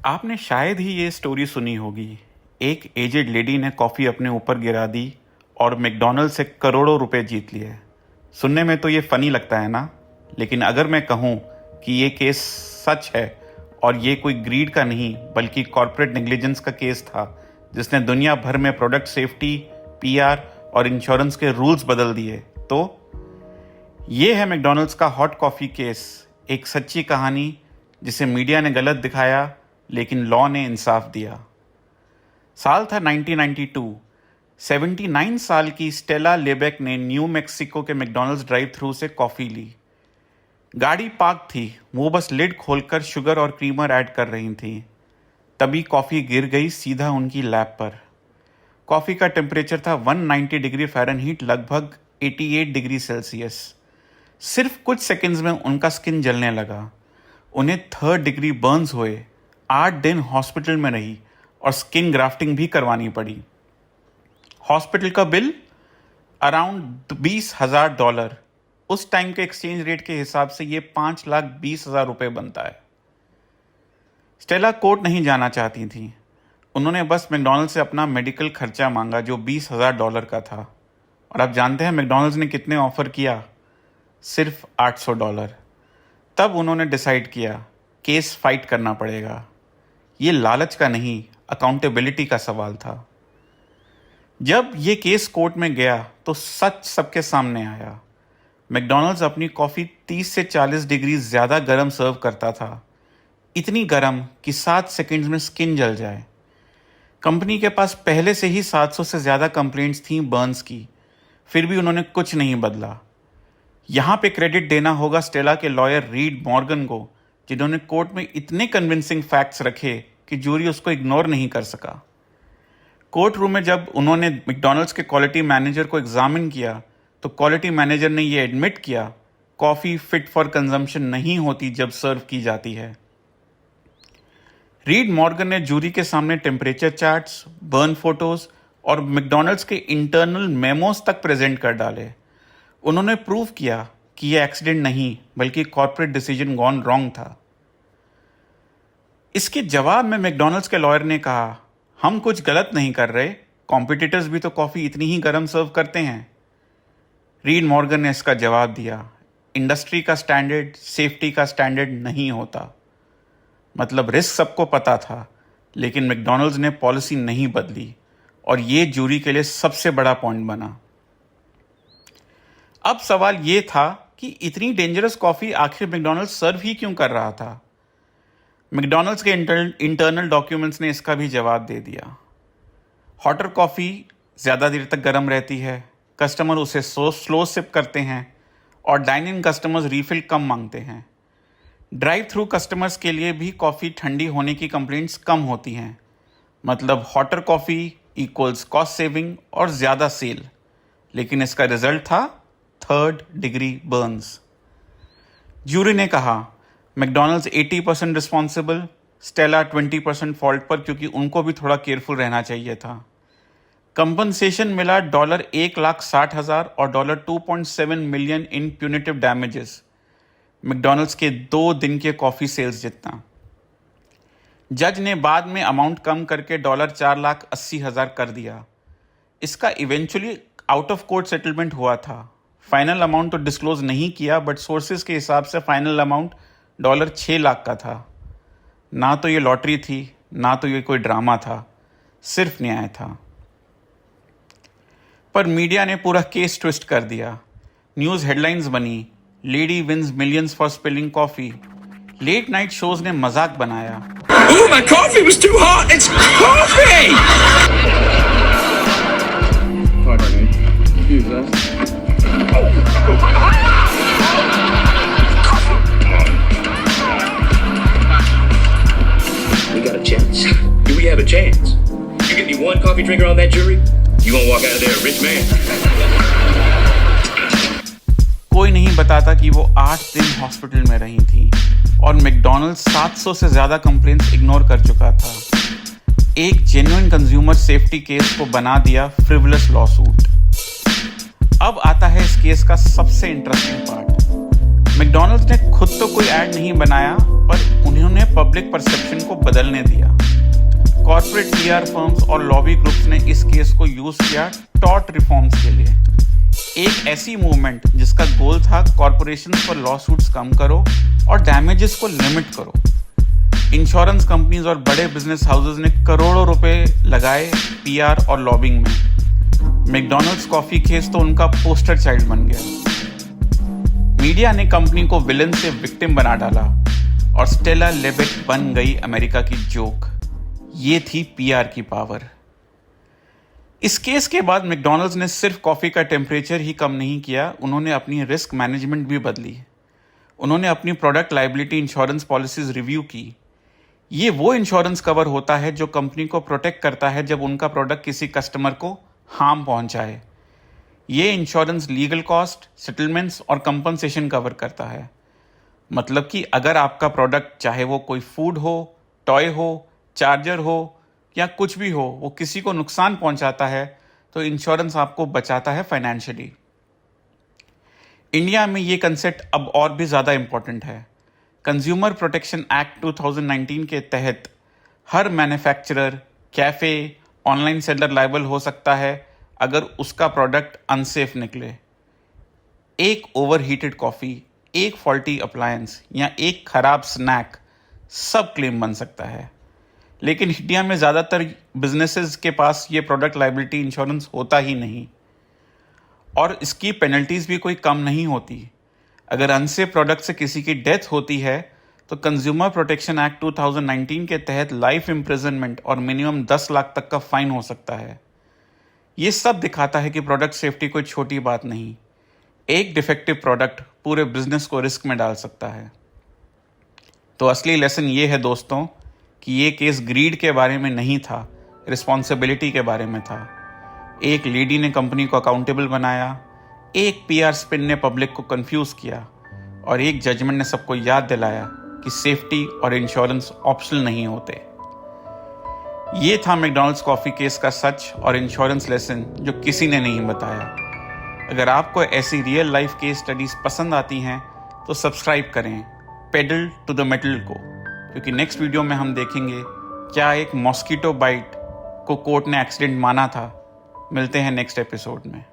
आपने शायद ही ये स्टोरी सुनी होगी। एक एजेड लेडी ने कॉफ़ी अपने ऊपर गिरा दी और मैकडॉनल्ड से करोड़ों रुपए जीत लिए। सुनने में तो ये फ़नी लगता है ना, लेकिन अगर मैं कहूँ कि ये केस सच है और ये कोई ग्रीड का नहीं बल्कि कॉर्पोरेट नेग्लिजेंस का केस था जिसने दुनिया भर में प्रोडक्ट सेफ्टी, पीआर और इंश्योरेंस के रूल्स बदल दिए, तो ये है मैकडॉनल्ड्स का हॉट कॉफ़ी केस। एक सच्ची कहानी जिसे मीडिया ने गलत दिखाया लेकिन लॉ ने इंसाफ दिया। साल था 1992। 79 साल की स्टेला लेबेक ने न्यू मैक्सिको के मैकडॉनल्ड्स ड्राइव थ्रू से कॉफ़ी ली। गाड़ी पार्क थी, वो बस लिड खोलकर शुगर और क्रीमर ऐड कर रही थी। तभी कॉफ़ी गिर गई सीधा उनकी लैप पर। कॉफ़ी का टेम्परेचर था 190 डिग्री फ़ारेनहीट, लगभग 88 डिग्री सेल्सियस। सिर्फ कुछ सेकंड्स में उनका स्किन जलने लगा। उन्हें 3rd डिग्री बर्न्स हुए। 8 दिन हॉस्पिटल में रही और स्किन ग्राफ्टिंग भी करवानी पड़ी। हॉस्पिटल का बिल अराउंड $20,000। उस टाइम के एक्सचेंज रेट के हिसाब से ये 5,20,000 रुपये बनता है। स्टेला कोर्ट नहीं जाना चाहती थी। उन्होंने बस मैकडॉनल्ड से अपना मेडिकल खर्चा मांगा जो $20,000 का था। और आप जानते हैं मैकडॉनल्ड्स ने कितने ऑफ़र किया? सिर्फ $800। तब उन्होंने डिसाइड किया केस फाइट करना पड़ेगा। ये लालच का नहीं, अकाउंटेबिलिटी का सवाल था। जब ये केस कोर्ट में गया तो सच सबके सामने आया। मैकडॉनल्ड्स अपनी कॉफ़ी 30 से 40 डिग्री ज़्यादा गर्म सर्व करता था, इतनी गर्म कि 7 सेकंड्स में स्किन जल जाए। कंपनी के पास पहले से ही 700 से ज़्यादा कंप्लेंट्स थीं बर्न्स की, फिर भी उन्होंने कुछ नहीं बदला। यहाँ पे क्रेडिट देना होगा स्टेला के लॉयर रीड मॉर्गन को, जिन्होंने कोर्ट में इतने कन्विंसिंग फैक्ट्स रखे कि जूरी उसको इग्नोर नहीं कर सका। कोर्ट रूम में जब उन्होंने मैकडॉनल्ड्स के क्वालिटी मैनेजर को एग्जामिन किया तो क्वालिटी मैनेजर ने ये एडमिट किया कॉफ़ी फिट फॉर कंजम्पशन नहीं होती जब सर्व की जाती है। रीड मॉर्गन ने जूरी के सामने टेम्परेचर चार्ट्स, बर्न फोटोज और मैकडॉनल्ड्स के इंटरनल मेमोज तक प्रेजेंट कर डाले। उन्होंने प्रूव किया कि यह एक्सीडेंट नहीं बल्कि कॉर्पोरेट डिसीजन गॉन रॉन्ग था। इसके जवाब में मैकडॉनल्ड्स के लॉयर ने कहा, हम कुछ गलत नहीं कर रहे, कॉम्पिटिटर्स भी तो कॉफ़ी इतनी ही गर्म सर्व करते हैं। रीड मॉर्गन ने इसका जवाब दिया, इंडस्ट्री का स्टैंडर्ड सेफ्टी का स्टैंडर्ड नहीं होता। मतलब रिस्क सबको पता था, लेकिन मैकडॉनल्ड्स ने पॉलिसी नहीं बदली और ये जूरी के लिए सबसे बड़ा पॉइंट बना। अब सवाल ये था कि इतनी डेंजरस कॉफ़ी आखिर मैकडॉनल्ड्स सर्व ही क्यों कर रहा था? मैकडॉनल्ड्स के इंटरनल डॉक्यूमेंट्स ने इसका भी जवाब दे दिया। हॉटर कॉफ़ी ज़्यादा देर तक गर्म रहती है, कस्टमर उसे स्लो सिप करते हैं और डाइन इन कस्टमर्स रीफिल कम मांगते हैं। ड्राइव थ्रू कस्टमर्स के लिए भी कॉफ़ी ठंडी होने की कंप्लेंट्स कम होती हैं। मतलब hotter coffee equals cost saving और ज़्यादा सेल। लेकिन इसका रिजल्ट था 3rd डिग्री बर्न्स। जूरी ने कहा मैकडॉनल्ड्स 80% रिस्पॉन्सिबल, स्टेला 20% फॉल्ट पर, क्योंकि उनको भी थोड़ा केयरफुल रहना चाहिए था। कंपनसेशन मिला $1,60,000 और $2.7 million in punitive damages, McDonald's के 2 दिन के कॉफ़ी सेल्स जितना। जज ने बाद में अमाउंट कम करके $4,80,000 कर दिया। इसका eventually out of court settlement हुआ था। फाइनल अमाउंट तो डिस्क्लोज नहीं किया, बट सोर्सेज के हिसाब से फाइनल अमाउंट $6 लाख का था। ना तो ये लॉटरी थी, ना तो ये कोई ड्रामा था, सिर्फ न्याय था। पर मीडिया ने पूरा केस ट्विस्ट कर दिया। न्यूज़ हेडलाइंस बनी, lady wins millions for spilling coffee. Late night shows ने मजाक बनाया, Oh, my coffee was too hot! It's coffee! Pardon me. Excuse us. We got a chance. Do we have a chance? You get me one coffee drinker on that jury, you gonna walk out of there a rich man. कोई नहीं बताता कि वो 8 दिन hospital में रही थी और मैकडॉनल्ड्स 700 से ज़्यादा कंप्लेंट्स इग्नोर कर चुका था। एक जेन्युइन कंज्यूमर सेफ्टी केस को बना दिया फ्रिवलस लॉसूट। अब आता है इस केस का सबसे इंटरेस्टिंग पार्ट। मैकडॉनल्ड्स ने खुद तो कोई ऐड नहीं बनाया, पर उन्होंने पब्लिक परसेप्शन को बदलने दिया। कॉर्पोरेट पीआर फर्म्स और लॉबी ग्रुप्स ने इस केस को यूज किया टॉर्ट रिफॉर्म्स के लिए, एक ऐसी मूवमेंट जिसका गोल था कॉर्पोरेशंस पर लॉसूट्स कम करो और डैमेजेस को लिमिट करो। इंश्योरेंस कंपनीज और बड़े बिजनेस हाउसेस ने करोड़ों रुपए लगाए पीआर और लॉबिंग में। मैकडॉनल्ड्स कॉफी केस तो उनका पोस्टर चाइल्ड बन गया। मीडिया ने कंपनी को विलन से विक्टिम बना डाला और स्टेला लेविट बन गई अमेरिका की जोक। ये थी पीआर की पावर। इस केस के बाद मैकडॉनल्ड्स ने सिर्फ कॉफी का टेम्परेचर ही कम नहीं किया, उन्होंने अपनी रिस्क मैनेजमेंट भी बदली। उन्होंने अपनी product liability insurance policies review की। ये वो इंश्योरेंस कवर होता है जो कंपनी को प्रोटेक्ट करता है जब उनका प्रोडक्ट किसी कस्टमर को हार्म पहुंचाए। ये इंश्योरेंस लीगल कॉस्ट, सेटलमेंट्स और कंपनसेशन कवर करता है। मतलब कि अगर आपका प्रोडक्ट, चाहे वो कोई फूड हो, टॉय हो, चार्जर हो या कुछ भी हो, वो किसी को नुकसान पहुंचाता है तो इंश्योरेंस आपको बचाता है फाइनेंशियली। इंडिया में ये कंसेप्ट अब और भी ज़्यादा इंपॉर्टेंट है। कंज्यूमर प्रोटेक्शन एक्ट 2019 के तहत हर manufacturer, cafe, online seller liable हो सकता है अगर उसका प्रोडक्ट अनसेफ निकले। एक ओवरहीटेड कॉफ़ी, एक फॉल्टी अप्लायंस या एक खराब स्नैक, सब क्लेम बन सकता है। लेकिन इंडिया में ज़्यादातर बिजनेसेस के पास ये प्रोडक्ट लायबिलिटी इंश्योरेंस होता ही नहीं और इसकी पेनल्टीज भी कोई कम नहीं होती। अगर अनसेफ प्रोडक्ट से किसी की डेथ होती है तो कंज्यूमर प्रोटेक्शन एक्ट 2019 के तहत लाइफ इम्प्रिजनमेंट और मिनिमम 10 लाख तक का फाइन हो सकता है। ये सब दिखाता है कि प्रोडक्ट सेफ्टी कोई छोटी बात नहीं। एक डिफेक्टिव प्रोडक्ट पूरे बिजनेस को रिस्क में डाल सकता है। तो असली लेसन ये है दोस्तों कि ये केस ग्रीड के बारे में नहीं था, रिस्पॉन्सिबिलिटी के बारे में था। एक लेडी ने कंपनी को अकाउंटेबल बनाया, एक पीआर स्पिन ने पब्लिक को कंफ्यूज किया और एक जजमेंट ने सबको याद दिलाया कि सेफ्टी और इंश्योरेंस ऑप्शनल नहीं होते। ये था मैकडॉनल्ड्स कॉफी केस का सच और इंश्योरेंस लेसन जो किसी ने नहीं बताया। अगर आपको ऐसी रियल लाइफ केस स्टडीज पसंद आती हैं तो सब्सक्राइब करें पेडल टू द मेटल को, क्योंकि नेक्स्ट वीडियो में हम देखेंगे क्या एक मॉस्किटो बाइट को कोर्ट ने एक्सीडेंट माना था। मिलते हैं नेक्स्ट एपिसोड में।